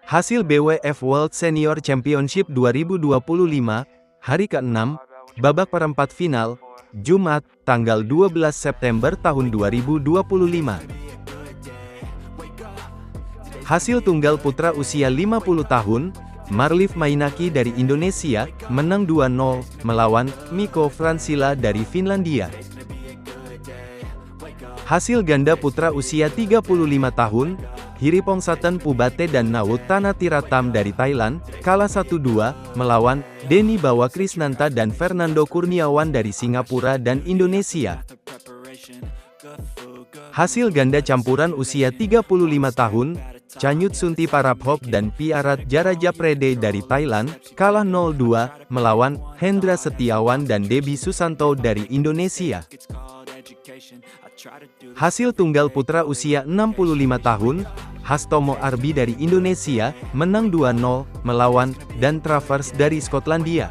Hasil BWF World Senior Championship 2025, hari ke-6, babak perempat final, Jumat, tanggal 12 September tahun 2025. Hasil tunggal putra usia 50 tahun, Marlief Mainaki dari Indonesia, menang 2-0, melawan Mikko Fransila dari Finlandia. Hasil ganda putra usia 35 tahun, Hiripongsaten Pubate dan Nawut Tanatiratam dari Thailand, kalah 1-2, melawan Denny Bawakrisnanta dan Fernando Kurniawan dari Singapura dan Indonesia. Hasil ganda campuran usia 35 tahun, Chanyut Sunti Paraphok dan Piarat Jarajaprede dari Thailand, kalah 0-2, melawan Hendra Setiawan dan Debbie Susanto dari Indonesia. Hasil tunggal putra usia 65 tahun, Hastomo Arbi dari Indonesia, menang 2-0, melawan Dan Travers dari Skotlandia.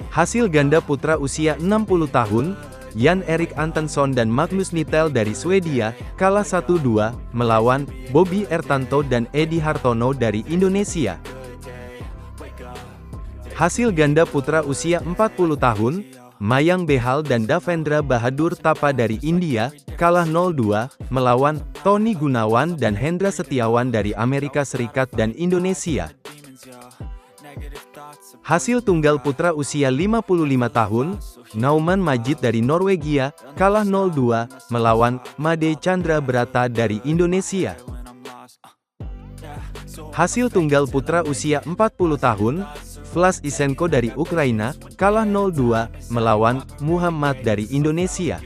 Hasil ganda putra usia 60 tahun, Jan Erik Antonsson dan Magnus Nitel dari Swedia, kalah 1-2, melawan Bobby Ertanto dan Edi Hartono dari Indonesia. Hasil ganda putra usia 40 tahun, Mayang Behal dan Davendra Bahadur Tapa dari India, kalah 0-2, melawan Tony Gunawan dan Hendra Setiawan dari Amerika Serikat dan Indonesia. Hasil tunggal putra usia 55 tahun, Nauman Majid dari Norwegia, kalah 0-2, melawan Made Chandra Brata dari Indonesia. Hasil tunggal putra usia 40 tahun, Vlas Isenko dari Ukraina, kalah 0-2, melawan Muhammad dari Indonesia.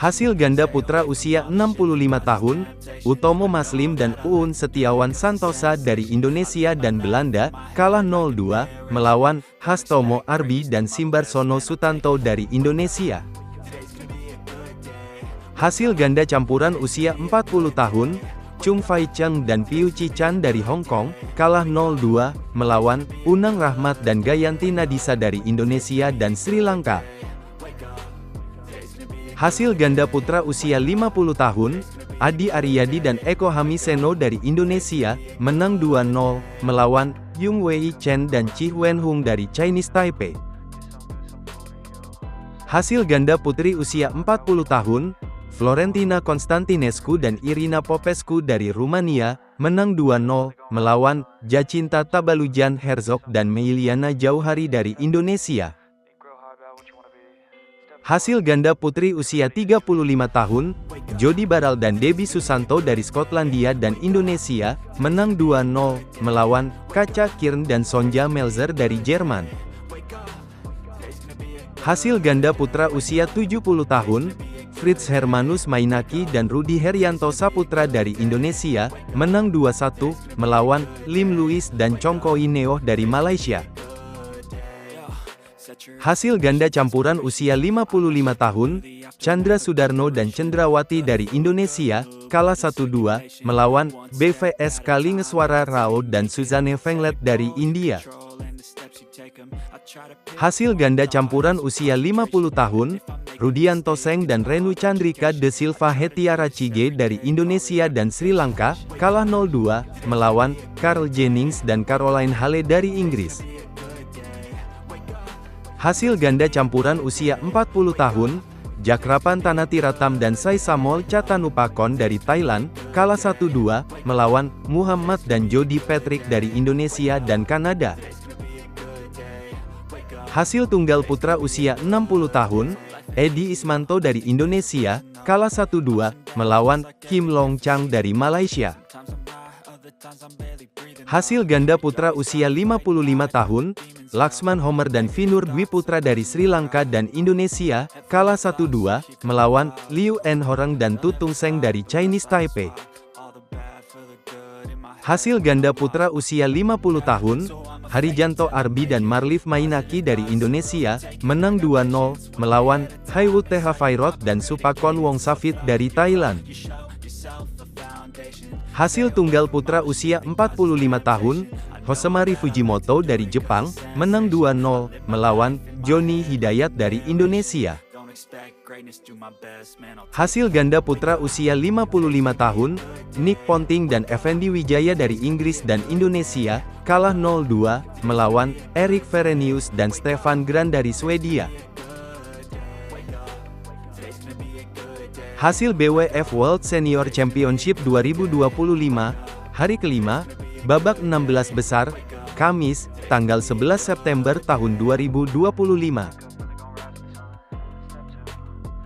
Hasil ganda putra usia 65 tahun, Utomo Maslim dan Uun Setiawan Santosa dari Indonesia dan Belanda, kalah 0-2, melawan Hastomo Arbi dan Simbarsono Sutanto dari Indonesia. Hasil ganda campuran usia 40 tahun, Chung Fai Cheng dan Piu Chi Chan dari Hong Kong, kalah 0-2, melawan Unang Rahmat dan Gayanti Nadisa dari Indonesia dan Sri Lanka. Hasil ganda putra usia 50 tahun, Adi Aryadi dan Eko Hamiseno dari Indonesia, menang 2-0, melawan Yung Wei Chen dan Chi Wenhung dari Chinese Taipei. Hasil ganda putri usia 40 tahun, Florentina Constantinescu dan Irina Popescu dari Rumania, menang 2-0, melawan Jacinta Tabalujan Herzog dan Meiliana Jauhari dari Indonesia. Hasil ganda putri usia 35 tahun, Jody Baral dan Debbie Susanto dari Skotlandia dan Indonesia, menang 2-0, melawan Kaca Kirn dan Sonja Melzer dari Jerman. Hasil ganda putra usia 70 tahun, Fritz Hermanus Mainaki dan Rudi Herianto Saputra dari Indonesia, menang 2-1, melawan Lim Louis dan Chongkoi Neoh dari Malaysia. Hasil ganda campuran usia 55 tahun, Chandra Sudarno dan Cendrawati dari Indonesia, kalah 1-2, melawan BVS Kalingeswara Rao dan Suzanne Venglet dari India. Hasil ganda campuran usia 50 tahun, Rudianto Seng dan Renu Chandrika de Silva Hetiara Chige dari Indonesia dan Sri Lanka, kalah 0-2, melawan Carl Jennings dan Caroline Hale dari Inggris. Hasil ganda campuran usia 40 tahun, Jakrapan Tanatiratam dan Sai Samol Catanupakon dari Thailand, kalah 1-2, melawan Muhammad dan Jody Patrick dari Indonesia dan Kanada. Hasil tunggal putra usia 60 tahun, Edi Ismanto dari Indonesia, kalah 1-2, melawan Kim Long Chang dari Malaysia. Hasil ganda putra usia 55 tahun, Laksman Homer dan Vinur Dwi Putra dari Sri Lanka dan Indonesia, kalah 1-2, melawan Liu En Horeng dan Tutung Seng dari Chinese Taipei. Hasil ganda putra usia 50 tahun, Harijanto Arbi dan Marlief Mainaki dari Indonesia, menang 2-0, melawan Haiwoo Tehafairot dan Supakon Wongsafit dari Thailand. Hasil tunggal putra usia 45 tahun, Hosemari Fujimoto dari Jepang, menang 2-0, melawan Joni Hidayat dari Indonesia. Hasil ganda putra usia 55 tahun, Nick Ponting dan Effendi Wijaya dari Inggris dan Indonesia, kalah 0-2, melawan Erik Ferenius dan Stefan Gran dari Swedia. Hasil BWF World Senior Championship 2025, hari kelima, babak 16 besar, Kamis, tanggal 11 September tahun 2025.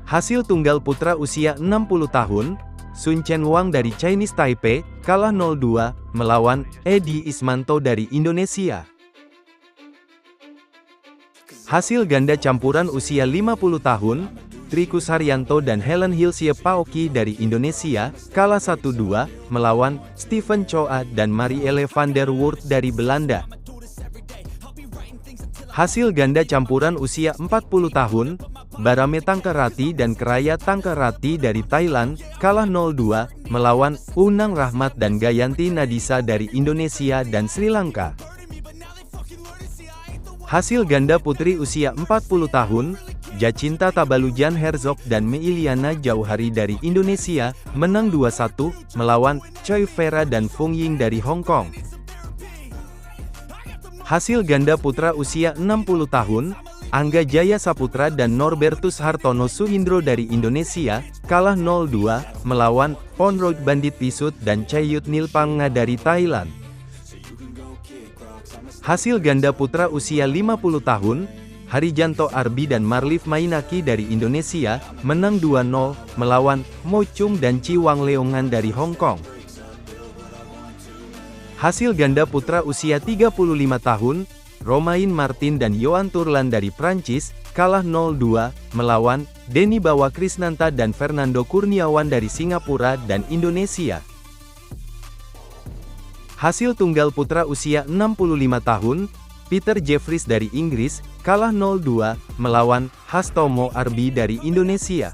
Hasil tunggal putra usia 60 tahun, Sun Chen Wang dari Chinese Taipei, kalah 0-2, melawan Edi Ismanto dari Indonesia. Hasil ganda campuran usia 50 tahun, Trikus Haryanto dan Helen Hilsie Paoki dari Indonesia, kalah 1-2, melawan Steven Choa dan Marielle van der Woerd dari Belanda. Hasil ganda campuran usia 40 tahun, Barame Tangkarati dan Keraya Tangkarati dari Thailand, kalah 0-2, melawan Unang Rahmat dan Gayanti Nadisa dari Indonesia dan Sri Lanka. Hasil ganda putri usia 40 tahun, Jacinta Tabalujan Herzog dan Meiliana Jauhari dari Indonesia, menang 2-1, melawan Choi Vera dan Fung Ying dari Hong Kong. Hasil ganda putra usia 60 tahun, Angga Jaya Saputra dan Norbertus Hartono Suhindro dari Indonesia, kalah 0-2, melawan Ponroid Bandit Pisut dan Chayut Nilpanga dari Thailand. Hasil ganda putra usia 50 tahun, Harijanto Arbi dan Marlief Mainaki dari Indonesia, menang 2-0, melawan Mo Chung dan Chi Wang Leongan dari Hong Kong. Hasil ganda putra usia 35 tahun, Romain Martin dan Yohan Turlan dari Prancis, kalah 0-2, melawan Denny Bawa Krisnanta dan Fernando Kurniawan dari Singapura dan Indonesia. Hasil tunggal putra usia 65 tahun, Peter Jeffries dari Inggris, kalah 0-2, melawan Hastomo Arbi dari Indonesia.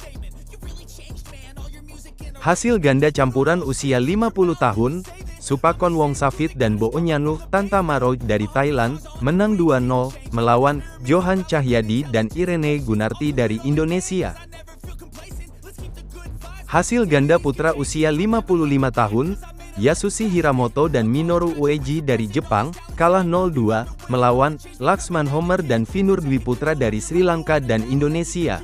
Hasil ganda campuran usia 50 tahun, Supakon Wongsafit dan Boonyanuh Tantamaroj dari Thailand, menang 2-0, melawan Johan Cahyadi dan Irene Gunarti dari Indonesia. Hasil ganda putra usia 55 tahun, Yasushi Hiramoto dan Minoru Ueji dari Jepang, kalah 0-2, melawan Laksman Homer dan Vinur Dwi Putra dari Sri Lanka dan Indonesia.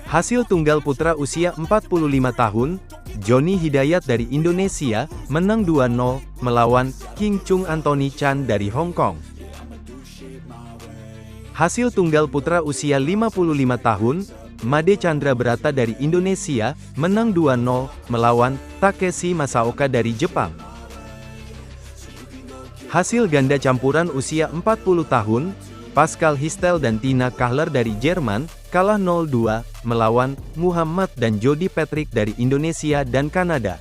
Hasil tunggal putra usia 45 tahun, Johnny Hidayat dari Indonesia, menang 2-0, melawan King Chung Anthony Chan dari Hong Kong. Hasil tunggal putra usia 55 tahun, Made Chandra Brata dari Indonesia, menang 2-0, melawan Takeshi Masaoka dari Jepang. Hasil ganda campuran usia 40 tahun, Pascal Histel dan Tina Kahler dari Jerman, kalah 0-2, melawan Muhammad dan Jody Patrick dari Indonesia dan Kanada.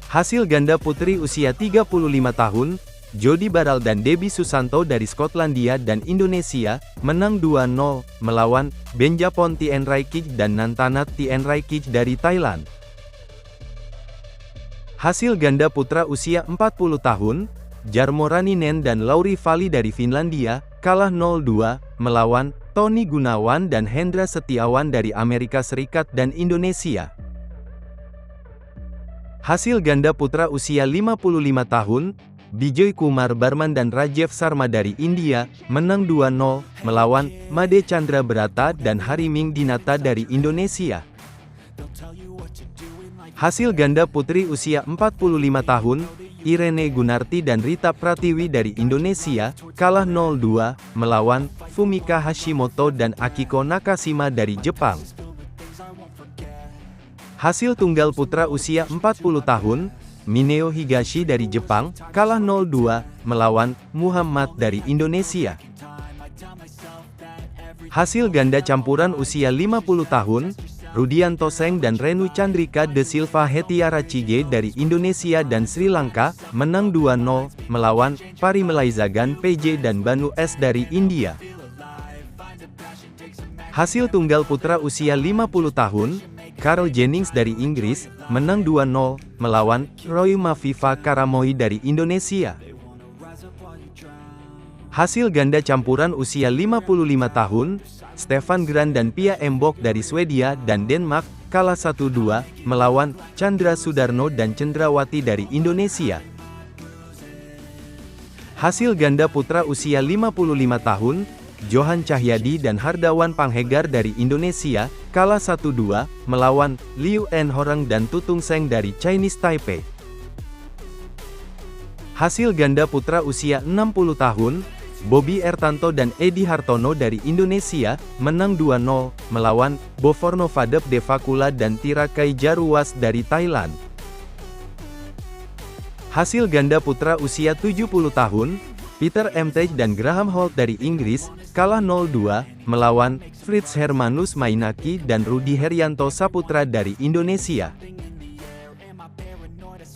Hasil ganda putri usia 35 tahun, Jody Baral dan Debbie Susanto dari Skotlandia dan Indonesia, menang 2-0, melawan Benjapon Tien Raikij dan Nantanat Tien Raikij dari Thailand. Hasil ganda putra usia 40 tahun, Jarmo Raninen dan Lauri Vali dari Finlandia, kalah 0-2, melawan Tony Gunawan dan Hendra Setiawan dari Amerika Serikat dan Indonesia. Hasil ganda putra usia 55 tahun, Bijoy Kumar Barman dan Rajeev Sharma dari India, menang 2-0, melawan Made Chandra Brata dan Hariming Dinata dari Indonesia. Hasil ganda putri usia 45 tahun, Irene Gunarti dan Rita Pratiwi dari Indonesia, kalah 0-2, melawan Fumika Hashimoto dan Akiko Nakashima dari Jepang. Hasil tunggal putra usia 40 tahun, Mineo Higashi dari Jepang, kalah 0-2, melawan Muhammad dari Indonesia. Hasil ganda campuran usia 50 tahun, Rudianto Seng dan Renu Chandrika de Silva Hetiara Chige dari Indonesia dan Sri Lanka, menang 2-0, melawan Parimelaizagan PJ dan Banu S dari India. Hasil tunggal putra usia 50 tahun, Carl Jennings dari Inggris, menang 2-0, melawan Roy Mafifa Karamoy dari Indonesia. Hasil ganda campuran usia 55 tahun, Stefan Gran dan Pia Embok dari Swedia dan Denmark, kalah 1-2, melawan Chandra Sudarno dan Cendrawati dari Indonesia. Hasil ganda putra usia 55 tahun, Johan Cahyadi dan Hardawan Panghegar dari Indonesia, kalah 1-2, melawan Liu En Horeng dan Tutung Seng dari Chinese Taipei. Hasil ganda putra usia 60 tahun, Bobby Ertanto dan Edi Hartono dari Indonesia, menang 2-0, melawan Bofornovadep Devakula dan Tirakai Jaruwas dari Thailand. Hasil ganda putra usia 70 tahun, Peter Emtage dan Graham Holt dari Inggris, kalah 0-2, melawan Frits Hermanus Mainaki dan Rudi Herianto Saputra dari Indonesia.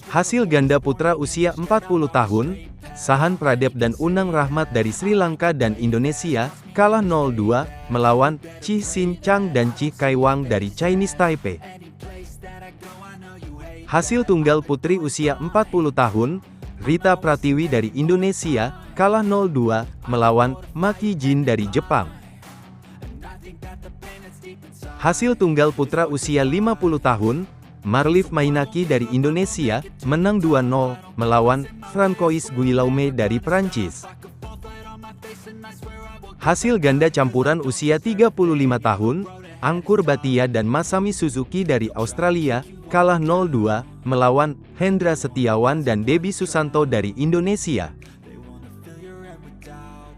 Hasil ganda putra usia 40 tahun, Sahan Pradep dan Unang Rahmat dari Sri Lanka dan Indonesia, kalah 0-2, melawan Chi Sin Chang dan Chi Kai Wang dari Chinese Taipei. Hasil tunggal putri usia 40 tahun, Rita Pratiwi dari Indonesia, kalah 0-2, melawan Maki Jin dari Jepang. Hasil tunggal putra usia 50 tahun, Marlief Mainaki dari Indonesia, menang 2-0, melawan Francois Guillaume dari Prancis. Hasil ganda campuran usia 35 tahun, Angkur Bhatia dan Masami Suzuki dari Australia, kalah 0-2, melawan Hendra Setiawan dan Debbie Susanto dari Indonesia.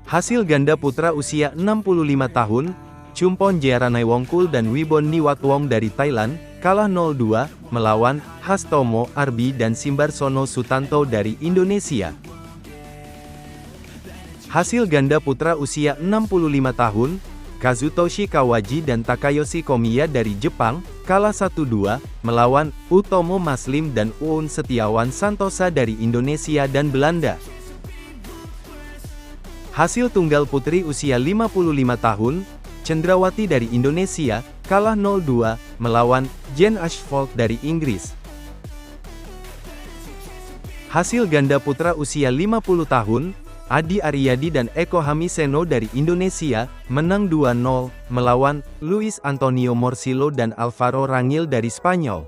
Hasil ganda putra usia 65 tahun, Chumpon Jearanaiwongkul dan Wibon Niwatwong dari Thailand, kalah 0-2, melawan Hastomo Arbi dan Simbarsono Sutanto dari Indonesia. Hasil ganda putra usia 65 tahun, Kazutoshi Kawaji dan Takayoshi Komiya dari Jepang, kalah 1-2, melawan Utomo Maslim dan Uun Setiawan Santosa dari Indonesia dan Belanda. Hasil tunggal putri usia 55 tahun, Cendrawati dari Indonesia, kalah 0-2, melawan Jen Ashford dari Inggris. Hasil ganda putra usia 50 tahun, Adi Aryadi dan Eko Hamiseno dari Indonesia, menang 2-0, melawan Luis Antonio Morcillo dan Alvaro Rangel dari Spanyol.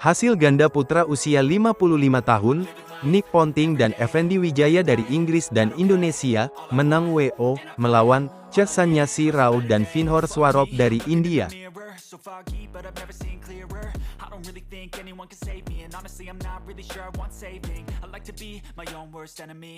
Hasil ganda putra usia 55 tahun, Nick Ponting dan Effendi Wijaya dari Inggris dan Indonesia, menang WO, melawan Chesanyasi Rao dan Vinhor Swarop dari India.